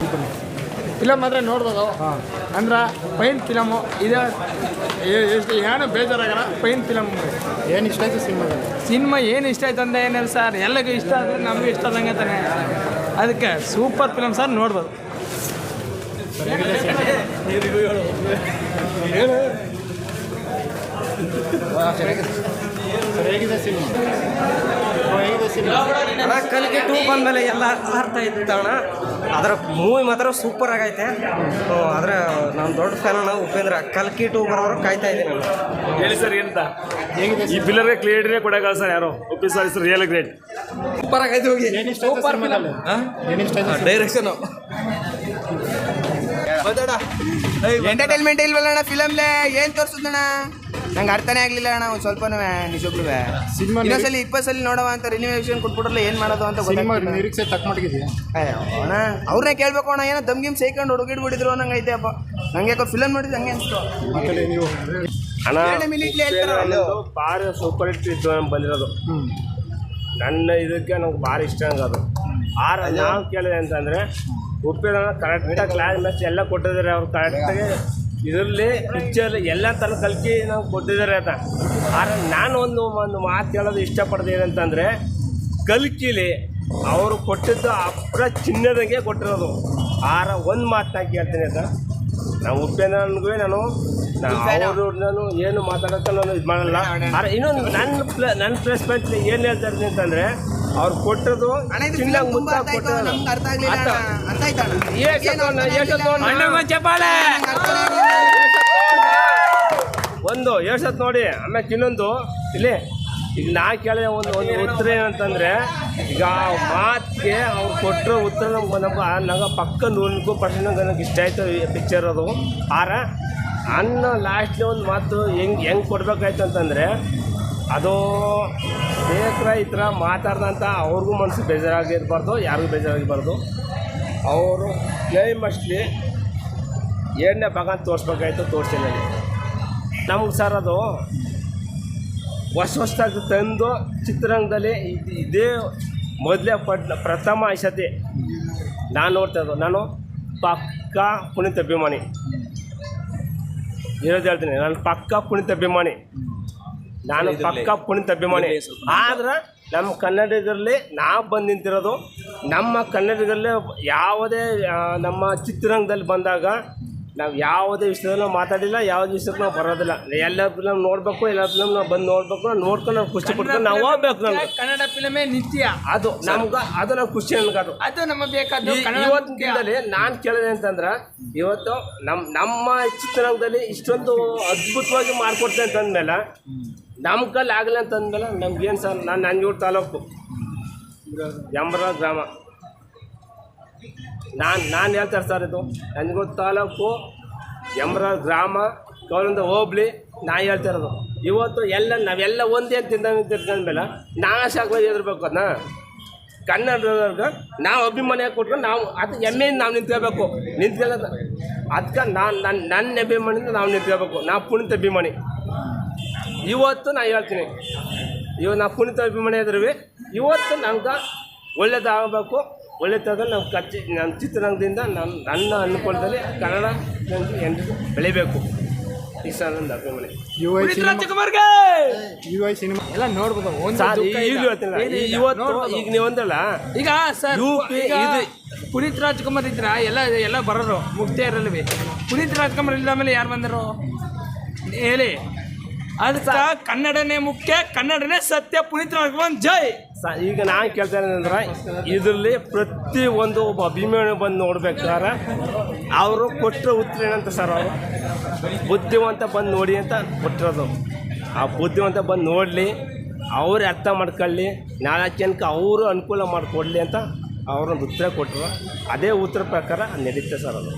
ಅಂತೀನಿ. ಫಿಲಮ್ ಮಾತ್ರ ನೋಡ್ಬೋದು. ಅಂದ್ರೆ ಫೈನ್ ಫಿಲಮು ಇದೆ. ಎಷ್ಟು ಏನು ಬೇಜಾರಾಗಲ್ಲ. Fine film. ಏನು ಇಷ್ಟ ಆಯ್ತು ಸಿನಿಮಾ ಏನು ಇಷ್ಟ ಆಯ್ತು ಅಂತ ಏನಿಲ್ಲ ಸರ್, ಎಲ್ಲರಿಗೂ ಇಷ್ಟ ಆದರೆ ನಮಗೂ ಇಷ್ಟ ಆದಂಗೆ ತಾನೆ. ಅದಕ್ಕೆ ಸೂಪರ್ ಫಿಲಮ್ ಸರ್, ನೋಡ್ಬೋದು. ಹೇಗಿದೆ ಸಿನಿಮಾ? ಅಣ್ಣ ಕಲ್ಕಿ 2 ಬಂದಮೇಲೆ ಎಲ್ಲ ಅರ್ಥ ಆಯ್ತು ಅಣ್ಣ. ಅದರ ಮೂವಿ ಮಾತ್ರ ಸೂಪರ್ ಆಗೈತೆ. ಆದರೆ ನಾನು ದೊಡ್ಡ ಫ್ಯಾನ್ ಅಣ್ಣ ಉಪೇಂದ್ರ. ಕಲ್ಕಿ 2 ಬರೋರು ಕಾಯ್ತಾ ಇದ್ದೀನಿ ನಾನು. ಹೇಳಿ ಸರ್ ಏನಂತ. ಈ ಪಿಲ್ಲರ್ಗೆ ಕ್ಲಿಯರ್ನೇ ಕೊಡೋಕ್ಕಲ್ಲ ಸರ್ ಯಾರು. ಒಪ್ಪಿ sir is real great. Super ಆಗೈತೆ ಹೋಗಿ. Super film. ಡೈರೆಕ್ಷನು ಎಂಟರ್ಟೈನ್ಮೆಂಟ್ ಇಲ್ವಲ್ಲ ಫಿಲಮ್ಲೆ. ಏನು ತೋರಿಸಿದಣ್ಣ ನಂಗೆ ಅರ್ಥನೇ ಆಗಲಿಲ್ಲ ಅಣ್ಣ. ಒಂದು ಸ್ವಲ್ಪನೂ ನಿಜವಾಗ್ಲೂ ಸಿನಿಮಾ ಇನ್ನೊಂದ್ಸಲಿ 20 ಸಲ ನೋಡುವ ಅಂತ ರಿನ್ಯೂವೇಷನ್ ಕೊಟ್ಬಿಟ್ರಲ್ಲ, ಏನು ಮಾಡೋದು ಅಂತ ಗೊತ್ತಾಗ್ತಿಲ್ಲ. ನಿರೀಕ್ಷೆ ತಕ್ಕ ಮಟ್ಟಿಗೆ ಅಣ್ಣ ಅವ್ರನ್ನೇ ಕೇಳ್ಬೇಕು ಅಣ್ಣ. ಏನೋ ದಮ್ ಗಿಮ್ ಸೇಕೊಂಡು ಹುಡುಗಿಡ್ಬಿಟ್ಟಿದ್ರು ಅನ್ನಂಗೆ ಐತೆ ಅಪ್ಪ. ನಂಗೆ ಯಾಕೋ ಫಿಲಮ್ ನೋಡಿದ್ರೆ ಹಂಗೆ ಅನಿಸ್ತು. ನೀವು ಮಿನಿಟ್ಲಿ ಹೇಳ್ತಾರಲ್ಲ ಭಾರಿ ಸೂಪರ್ ಹಿಟ್ ಇದ್ದು ಬಂದಿರೋದು. ನನ್ನ ಇದಕ್ಕೆ ನಂಗೆ ಭಾರಿ ಇಷ್ಟ ಆಗೋದು. ನಾವು ಕೇಳಿದೆ ಅಂತಂದರೆ ಉಪೇಂದ್ರ ಕರೆಕ್ಟಾಗಿ ಕ್ಲೈಮ್ಯಾಕ್ಸ್ ಎಲ್ಲ ಕೊಟ್ಟಿದ್ದಾರೆ. ಅವ್ರು ಕರೆಕ್ಟಾಗಿ ಇದರಲ್ಲಿ ಪಿಕ್ಚರ್ ಎಲ್ಲ ಥರ ಕಲ್ಕಿ ನಾವು ಕೊಟ್ಟಿದ್ದಾರೆ ಅಂತ. ಆದರೆ ನಾನು ಒಂದು ಮಾತು ಹೇಳೋದು ಇಷ್ಟಪಡ್ತೀನಿ ಏನಂತಂದರೆ, ಕಲ್ಕಿಲಿ ಅವರು ಕೊಟ್ಟಿದ್ದು ಅಪ್ರ ಚಿನ್ನದಂಗೆ ಕೊಟ್ಟಿರೋದು. ಒಂದು ಮಾತನ್ನ ಕೇಳ್ತೀನಿ ಅಂತ, ನಾವು ಉಪೇಂದ್ರನಿಗೂ ನಾನು ಏನು ಮಾತಾಡೋಕ್ಕೆ ನಾನು ಇದು ಮಾಡಲ್ಲ. ಆದರೆ ಇನ್ನೊಂದು ನನ್ನ ಪ್ಲಸ್ ಪಾಯಿಂಟ್ ಏನು ಹೇಳ್ತಾ ಇರ್ತೀನಿ ಅಂತಂದರೆ, ಅವ್ರು ಕೊಟ್ಟದ್ದು ಚಿನ್ನಂಗೆ ಮುಂದೆ ಕೊಟ್ಟಿರೋದು. ಒಂದು ಹೇಳ್ಸತ್ ನೋಡಿ. ಆಮೇಲೆ ಇನ್ನೊಂದು ಇಲ್ಲಿ ಈಗ ನಾ ಕೇಳಿದ ಒಂದು ಉತ್ತರ ಏನಂತಂದರೆ, ಈಗ ಮಾತಿಗೆ ಅವ್ರು ಕೊಟ್ಟಿರೋ ಉತ್ತರ ನಂಗೆ ಪಕ್ಕ 100% ನನಗೆ ಇಷ್ಟ ಆಯಿತು ಈ ಪಿಕ್ಚರ್ ಅದು. ಆರ ಲಾಸ್ಟ್ಲಿ ಒಂದು ಮಾತು ಹೆಂಗೆ ಕೊಡ್ಬೇಕಾಯ್ತು ಅಂತಂದರೆ, ಅದು ಈ ಥರ ಮಾತಾಡ್ದಂಥ ಅವ್ರಿಗೂ ಮನಸ್ಸು ಬೇಜಾರಾಗಿರ್ಬಾರ್ದು, ಯಾರಿಗೂ ಬೇಜಾರಾಗಿರ್ಬಾರ್ದು. ಅವರು ಕ್ಲೈಮ್ಯಾಕ್ಸ್ಲಿ 7ನೇ ಭಾಗ ತೋರಿಸ್ಬೇಕಾಯ್ತು, ತೋರಿಸ್ತೀನಿ. ನಮ್ಗೆ ಸರ್ ಅದು ಹೊಸದಾಗಿ ತಂದು ಚಿತ್ರರಂಗದಲ್ಲಿ ಇದೇ ಮೊದಲೇ ಪ್ರಥಮ ಆಯ್ಸತಿ ನಾನು ನೋಡ್ತಾ ಇದ್ದು. ನಾನು ಪಕ್ಕಾ ಪುನೀತ್ ಅಭಿಮಾನಿ ಇರೋದು ಹೇಳ್ತೀನಿ. ನಾನು ಪಕ್ಕಾ ಪುನೀತ್ ಅಭಿಮಾನಿ. ಆದ್ರೆ ನಮ್ಮ ಕನ್ನಡಿಗರಲ್ಲಿ ನಾವು ಬಂದು ನಿಂತಿರೋದು, ನಮ್ಮ ಕನ್ನಡಿಗರಲ್ಲೇ ಯಾವುದೇ ನಮ್ಮ ಚಿತ್ರರಂಗದಲ್ಲಿ ಬಂದಾಗ ನಾವು ಯಾವುದೇ ವಿಷಯದಲ್ಲಿ ನಾವು ಮಾತಾಡಿಲ್ಲ, ಯಾವುದೇ ವಿಷಯಕ್ಕೆ ನಾವು ಬರೋದಿಲ್ಲ. ಎಲ್ಲ ಫಿಲಮ್ ನೋಡಬೇಕು, ಎಲ್ಲ ಫಿಲಮ್ ನಾವು ಬಂದು ನೋಡಬೇಕು, ನೋಡ್ಕೊಂಡು ನಾವು ಖುಷಿ ಪಡ್ಕೊಂಡು ನಾವು ಹೋಗ್ಬೇಕು. ನಮ್ಗೆ ಕನ್ನಡ ಫಿಲಮೇ ನಿತ್ಯ ಅದು ನಮ್ಗೆ ಅದು ನಾವು ಖುಷಿ ಅನ್ಕೋದು. ಅದು ನಮಗೆ ಬೇಕಾದ. ಇವತ್ತಿನ ದಿನದಲ್ಲಿ ನಾನು ಕೇಳಿದೆ ಅಂತಂದ್ರೆ, ಇವತ್ತು ನಮ್ಮ ಚಿತ್ರರಂಗದಲ್ಲಿ ಇಷ್ಟೊಂದು ಅದ್ಭುತವಾಗಿ ಮಾಡಿಕೊಡ್ತೇನೆ ಅಂತಂದ್ಮೇಲೆ, ನಮ್ಮ ಕಲ್ಲಿ ಆಗಲಿ ಅಂತಂದ್ಮೇಲೆ ನಮ್ಗೇನು ಸರ್, ನಾನು ನಂಜೂರು ತಾಲೂಕು ಯಂಬರ ಗ್ರಾಮ. ನಾನು ಹೇಳ್ತಾರೆ ಸರ್, ಇದು ನಂಜನಗೂಡು ತಾಲೂಕು ಯಂಬರ ಗ್ರಾಮ ಗೌರಿಂದ ಹೋಬ್ಳಿ ನಾ ಹೇಳ್ತಾ ಇರೋದು. ಇವತ್ತು ನಾವೆಲ್ಲ ಒಂದೇ ತಿಂದಂದ್ಮೇಲೆ ನಾಶಾಗಿ ಎದುರ್ಬೇಕು. ಅದನ್ನ ಕನ್ನಡದವ್ರಿಗೆ ನಾವು ಅಭಿಮಾನಿಯಾಗಿ ಕೊಟ್ಕೊಂಡು ನಾವು ಅದು ಹೆಮ್ಮೆಯಿಂದ ನಾವು ನಿಂತ್ಕೋಬೇಕು. ನಿಂತ್ಕೊಳ್ಳೋದು ಅದಕ್ಕೆ ನನ್ನ ಅಭಿಮಾನಿಯಿಂದ ನಾವು ನಿಂತ್ಕೋಬೇಕು. ನಾವು ಪುನೀತ್ ಅಭಿಮಾನಿ. ಇವತ್ತು ನಾನು ಹೇಳ್ತೀನಿ, ಇವತ್ತು ನಾವು ಪುನೀತ್ ಅಭಿಮಾನಿ ಇದ್ರೂ ಇವತ್ತು ನಮ್ಗೆ ಒಳ್ಳೇದಾಗಬೇಕು. ಒಳ್ಳೆದಾದಲ್ಲಿ ನಮ್ಮ ಚಿತ್ರರಂಗದಿಂದ ನನ್ನ ಅನುಕೂಲದಲ್ಲಿ ಕನ್ನಡ ಬೆಳಿಬೇಕು. ಇಷ್ಟ ನನ್ನ ಅಭಿಮಾನಿ. UI ಸಿನಿಮಾ ಎಲ್ಲ ನೋಡ್ಬೋದು. ಈಗಲೂ ಹೇಳ್ತೀನಿ, ಇವತ್ತು ಈಗ ನೀವು ಅಂದ್ರಲ್ಲ, ಈಗ ಸರ್ ಪುನೀತ್ ರಾಜ್ಕುಮಾರ್ ಇದ್ರ ಎಲ್ಲ ಬರೋರು ಮುಕ್ತಿಯರಲ್ಲಿ. ಪುನೀತ್ ರಾಜ್ಕುಮಾರ್ ಇಲ್ಲದ ಮೇಲೆ ಯಾರು ಬಂದರು ಹೇಳಿ? ಅದಕ್ಕೆ ಕನ್ನಡನೇ ಮುಖ್ಯ, ಕನ್ನಡನೇ ಸತ್ಯ. ಪುನೀತ್ ರಾಜ್ಕುಮಾರ್ ಜೈ. ಈಗ ನಾನು ಕೇಳ್ತಾ ಇರೋದಂದ್ರೆ, ಇದರಲ್ಲಿ ಪ್ರತಿಯೊಂದು ಒಬ್ಬ ಅಭಿಮಾನಿ ಬಂದು ನೋಡ್ಬೇಕಾದ್ರೆ ಅವರು ಕೊಟ್ಟರೆ ಉತ್ತರ ಏನಂತ ಸರ್, ಅವರು ಬುದ್ಧಿವಂತ ಬಂದು ನೋಡಿ ಅಂತ ಕೊಟ್ಟಿರೋದು. ಆ ಬುದ್ಧಿವಂತ ಬಂದು ನೋಡಲಿ, ಅವ್ರು ಅರ್ಥ ಮಾಡ್ಕೊಳ್ಳಿ, ನಾಲ್ಕು ಜನಕ್ಕೆ ಅವರು ಅನುಕೂಲ ಮಾಡಿಕೊಡ್ಲಿ ಅಂತ ಅವರೊಂದು ಉತ್ತರ ಕೊಟ್ಟರು. ಅದೇ ಉತ್ತರ ಪ್ರಕಾರ ನಡೀತೆ ಸರ್ ಅದು.